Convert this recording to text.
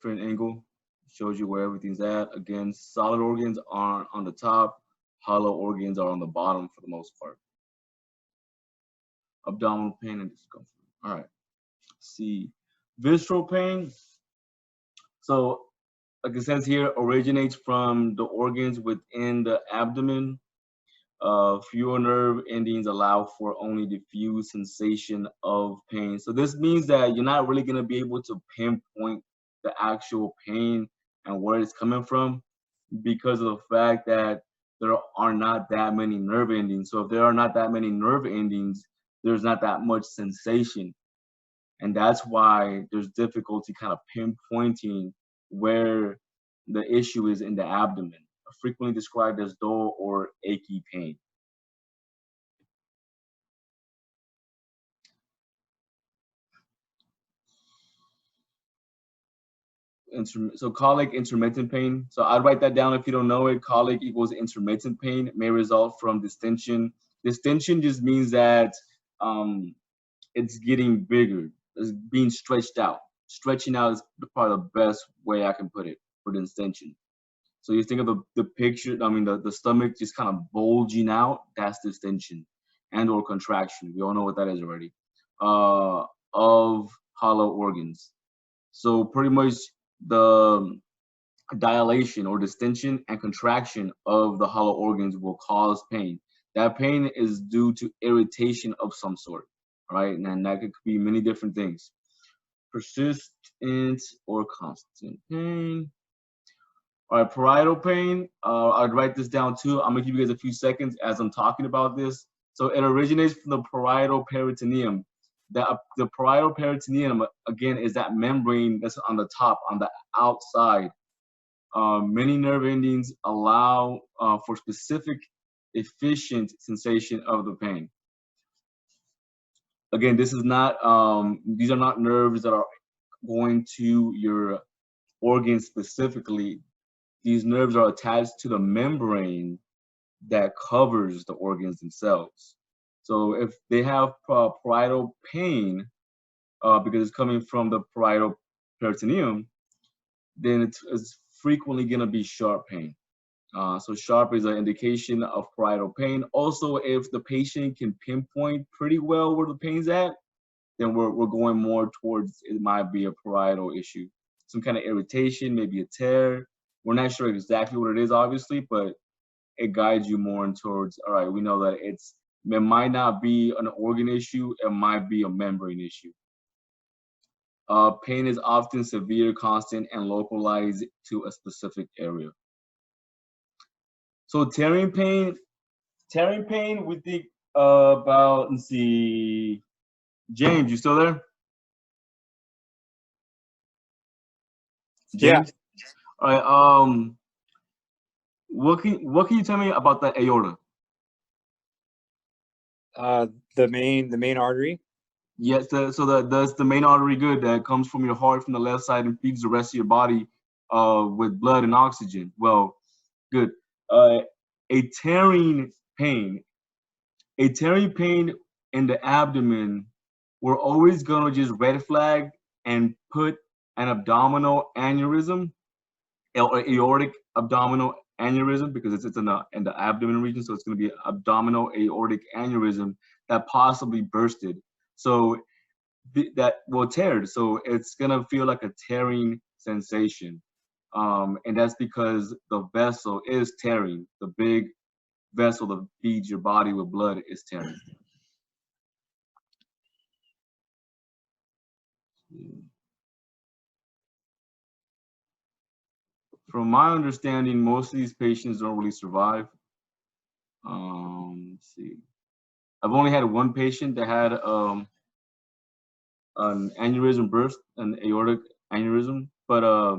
different angle. Shows you where everything's at. Again, solid organs are on the top, hollow organs are on the bottom for the most part. Abdominal pain and discomfort. All right. See, visceral pain. So, like it says here, originates from the organs within the abdomen. Fewer nerve endings allow for only diffuse sensation of pain. So this means that you're not really going to be able to pinpoint the actual pain and where it's coming from because of the fact that there are not that many nerve endings. So if there are not that many nerve endings, there's not that much sensation. And that's why there's difficulty kind of pinpointing where the issue is in the abdomen, frequently described as dull or achy pain. So colic, intermittent pain. So I'd write that down if you don't know it. Colic equals intermittent pain, may result from distension. Distension just means that it's getting bigger, it's being stretched out. Stretching out is probably the best way I can put it for distension. So you think of the picture, I mean, the stomach just kind of bulging out, that's distension and or contraction. We all know what that is already, of hollow organs. So pretty much the dilation or distension and contraction of the hollow organs will cause pain. That pain is due to irritation of some sort, right? And that could be many different things. Persistent or constant pain. All right, parietal pain. I'd write this down too. I'm gonna give you guys a few seconds as I'm talking about this. So it originates from the parietal peritoneum. The parietal peritoneum, again, is that membrane that's on the top, on the outside. Many nerve endings allow for specific efficient sensation of the pain. Again, this is not, these are not nerves that are going to your organs specifically. These nerves are attached to the membrane that covers the organs themselves. So if they have parietal pain, because it's coming from the parietal peritoneum, then it's frequently going to be sharp pain. So sharp is an indication of parietal pain. Also, if the patient can pinpoint pretty well where the pain's at, then we're going more towards it might be a parietal issue. Some kind of irritation, maybe a tear. We're not sure exactly what it is, obviously, but it guides you more towards, all right, we know that it might not be an organ issue, it might be a membrane issue. Pain is often severe, constant, and localized to a specific area. So tearing pain, we think about, let's see, James, you still there? James? Yeah. All right, what can you tell me about the aorta? The main artery. Yes, that's the main artery good that comes from your heart from the left side and feeds the rest of your body with blood and oxygen. Well, good. A tearing pain in the abdomen, we're always gonna just red flag and put an abdominal aneurysm or aortic abdominal aneurysm because it's in the abdomen region, so it's going to be an abdominal aortic aneurysm that possibly bursted. So that will tear. So it's going to feel like a tearing sensation, and that's because the vessel is tearing. The big vessel that feeds your body with blood is tearing. From my understanding, most of these patients don't really survive. Let's see. I've only had one patient that had an aneurysm burst, an aortic aneurysm, but